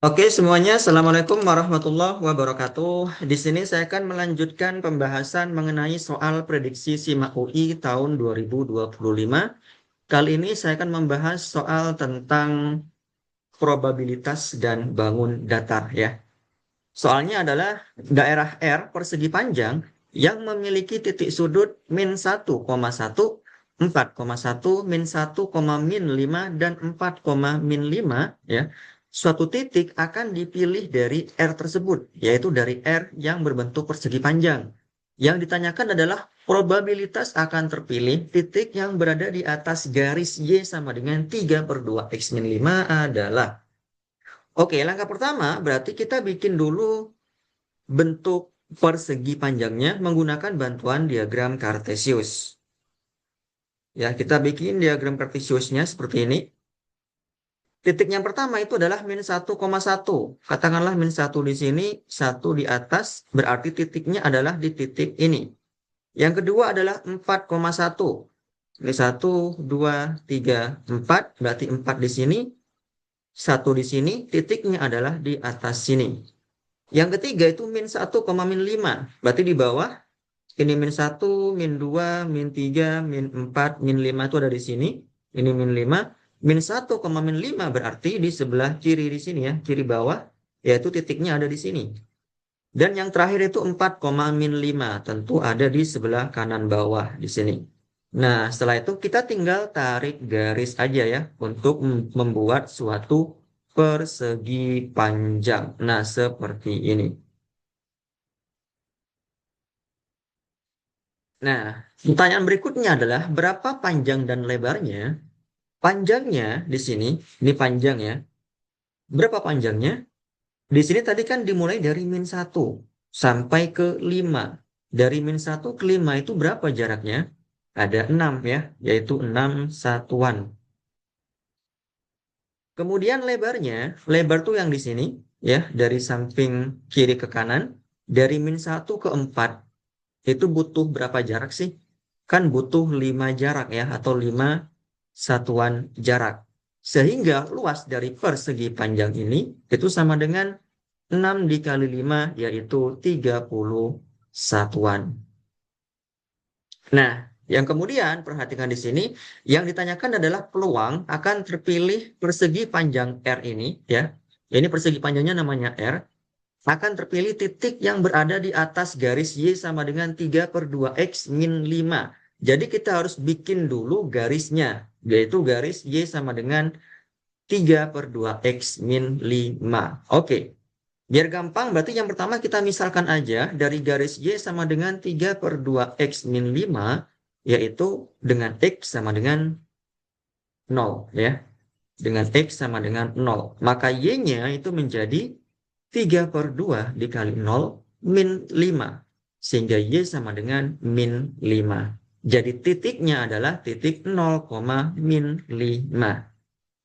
Oke semuanya, Assalamualaikum warahmatullahi wabarakatuh. Di sini saya akan melanjutkan pembahasan mengenai soal prediksi SIMAK UI tahun 2025. Kali ini saya akan membahas soal tentang probabilitas dan bangun datar ya. Soalnya adalah daerah R persegi panjang yang memiliki titik sudut -1,1, 4,1, -1, -5, dan 4,-5 ya. Suatu titik akan dipilih dari R tersebut, yaitu dari R yang berbentuk persegi panjang. Yang ditanyakan adalah probabilitas akan terpilih titik yang berada di atas garis Y sama dengan 3/2 X-5 adalah. Oke, langkah pertama berarti kita bikin dulu bentuk persegi panjangnya menggunakan bantuan diagram Kartesius. Ya, kita bikin diagram Kartesiusnya seperti ini. Titik yang pertama itu adalah -1,1. Katakanlah -1 di sini, 1 di atas, berarti titiknya adalah di titik ini. Yang kedua adalah 4,1. Ini 1, 2, 3, 4. Berarti 4 di sini, 1 di sini, titiknya adalah di atas sini. Yang ketiga itu -1, -5. Berarti di bawah ini -1, -2, -3, -4, -5 itu ada di sini. Ini -5. -1, -5 berarti di sebelah kiri di sini ya, kiri bawah, yaitu titiknya ada di sini. Dan yang terakhir itu 4, -5, tentu ada di sebelah kanan bawah di sini. Nah, setelah itu kita tinggal tarik garis aja ya untuk membuat suatu persegi panjang. Nah, seperti ini. Nah, pertanyaan berikutnya adalah berapa panjang dan lebarnya? Panjangnya di sini, ini panjang ya. Berapa panjangnya? Di sini tadi kan dimulai dari -1 sampai ke 5. Dari -1 ke 5 itu berapa jaraknya? Ada 6 ya, yaitu 6 satuan. Kemudian lebarnya, lebar tuh yang di sini ya, dari samping kiri ke kanan, dari -1 ke 4 itu butuh berapa jarak sih? Kan butuh 5 jarak ya, atau 5 satuan jarak. Sehingga luas dari persegi panjang ini itu sama dengan 6 dikali 5, yaitu 30 satuan. Nah, yang kemudian perhatikan di sini, yang ditanyakan adalah peluang akan terpilih persegi panjang R ini ya. Ini persegi panjangnya namanya R, akan terpilih titik yang berada di atas garis Y sama dengan 3/2 X-5. Jadi kita harus bikin dulu garisnya, yaitu garis Y sama dengan 3/2 X-5. Oke, biar gampang berarti yang pertama kita misalkan aja dari garis Y sama dengan 3/2 X-5, yaitu dengan X sama dengan 0 ya. Dengan X sama dengan 0. Maka Y-nya itu menjadi 3/2 dikali 0 -5. Sehingga Y sama dengan -5. Jadi titiknya adalah titik 0, -5.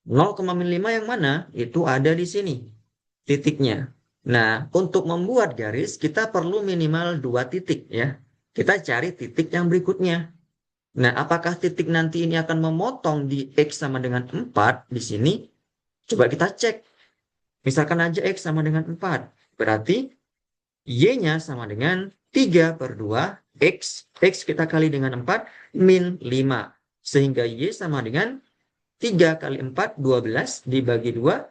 0,-5 yang mana? Itu ada di sini titiknya. Nah, untuk membuat garis kita perlu minimal 2 titik ya. Kita cari titik yang berikutnya. Nah, apakah titik nanti ini akan memotong di X sama dengan 4 di sini? Coba kita cek. Misalkan aja X sama dengan 4. Berarti Y-nya sama dengan 3/2 X. X kita kali dengan 4 -5. Sehingga Y sama dengan 3 kali 4, 12 dibagi 2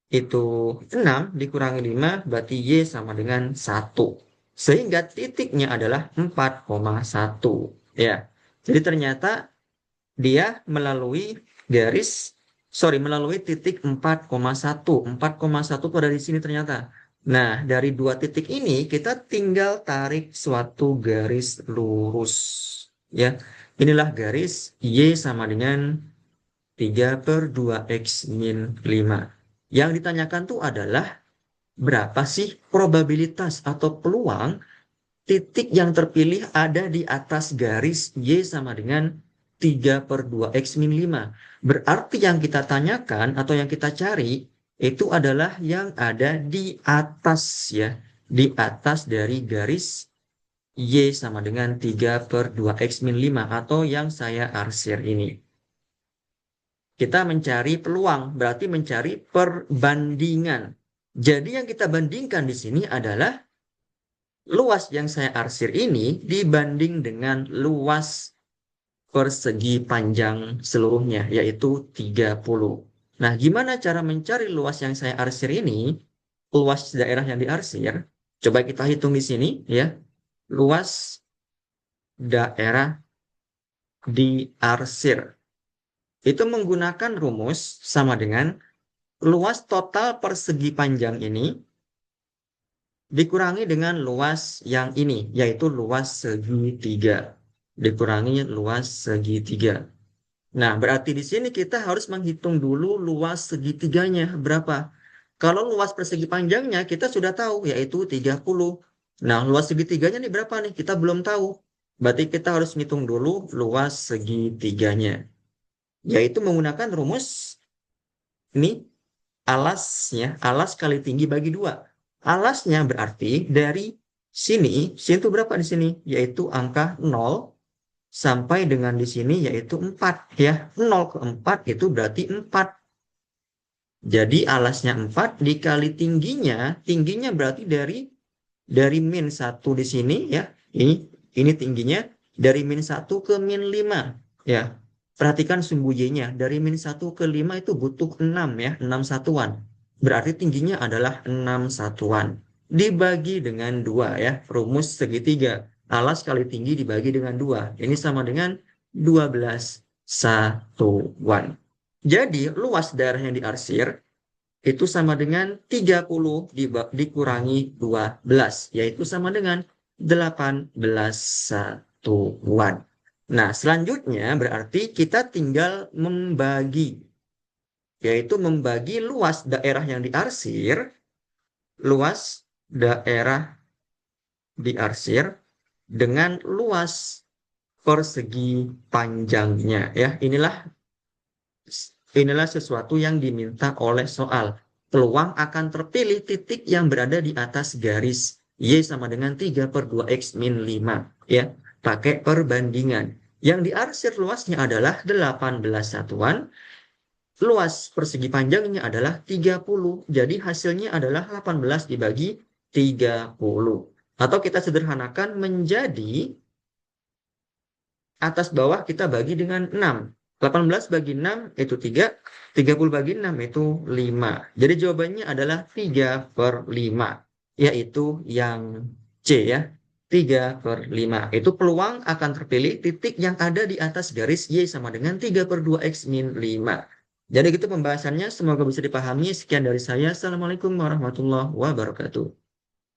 itu 6 dikurangi 5 berarti Y sama dengan 1. Sehingga titiknya adalah 4,1. Ya. Jadi ternyata dia melalui titik 4,1. 4,1 itu ada di sini ternyata. Nah, dari dua titik ini kita tinggal tarik suatu garis lurus. Ya, inilah garis Y sama dengan 3/2 X-5. Yang ditanyakan tuh adalah berapa sih probabilitas atau peluang titik yang terpilih ada di atas garis Y sama dengan 3/2 X-5. Berarti yang kita tanyakan atau yang kita cari itu adalah yang ada di atas ya. Di atas dari garis Y sama dengan 3/2 X-5 atau yang saya arsir ini. Kita mencari peluang, berarti mencari perbandingan. Jadi yang kita bandingkan di sini adalah luas yang saya arsir ini dibanding dengan luas persegi panjang seluruhnya, yaitu 30. Nah, gimana cara mencari luas yang saya arsir ini? Luas daerah yang diarsir, coba kita hitung di sini ya. Luas daerah diarsir itu menggunakan rumus sama dengan luas total persegi panjang ini dikurangi dengan luas yang ini, yaitu luas segitiga. Dikurangi luas segitiga. Nah, berarti di sini kita harus menghitung dulu luas segitiganya berapa. Kalau luas persegi panjangnya kita sudah tahu, yaitu 30. Nah, luas segitiganya nih berapa nih? Kita belum tahu. Berarti kita harus ngitung dulu luas segitiganya. Yaitu menggunakan rumus ini alasnya, alas kali tinggi bagi 2. Alasnya berarti dari sini itu berapa di sini? Yaitu angka 0 sampai dengan di sini yaitu 4 ya. 0 ke 4 itu berarti 4. Jadi alasnya 4 dikali tingginya berarti dari min 1 di sini ya. Ini tingginya dari min 1 ke min 5 ya. Perhatikan sumbu Y-nya. Dari min 1 ke 5 itu butuh 6 ya, 6 satuan. Berarti tingginya adalah 6 satuan. Dibagi dengan 2 ya, rumus segitiga. Alas kali tinggi dibagi dengan 2. Ini sama dengan 12 satuan. Jadi luas daerah yang diarsir itu sama dengan 30 dikurangi 12, yaitu sama dengan 18 satuan. Nah, selanjutnya berarti kita tinggal membagi, yaitu membagi luas daerah yang diarsir, luas daerah diarsir dengan luas persegi panjangnya. Ya, inilah sesuatu yang diminta oleh soal. Peluang akan terpilih titik yang berada di atas garis Y sama dengan 3 per 2X min 5. Ya, pakai perbandingan. Yang diarsir luasnya adalah 18 satuan. Luas persegi panjangnya adalah 30. Jadi hasilnya adalah 18 dibagi 30. Atau kita sederhanakan menjadi atas bawah kita bagi dengan 6. 18 bagi 6 itu 3, 30 bagi 6 itu 5. Jadi jawabannya adalah 3 per 5, yaitu yang C ya. 3 per 5. Itu peluang akan terpilih titik yang ada di atas garis Y sama dengan 3 per 2X min 5. Jadi gitu pembahasannya, semoga bisa dipahami. Sekian dari saya. Assalamualaikum warahmatullahi wabarakatuh.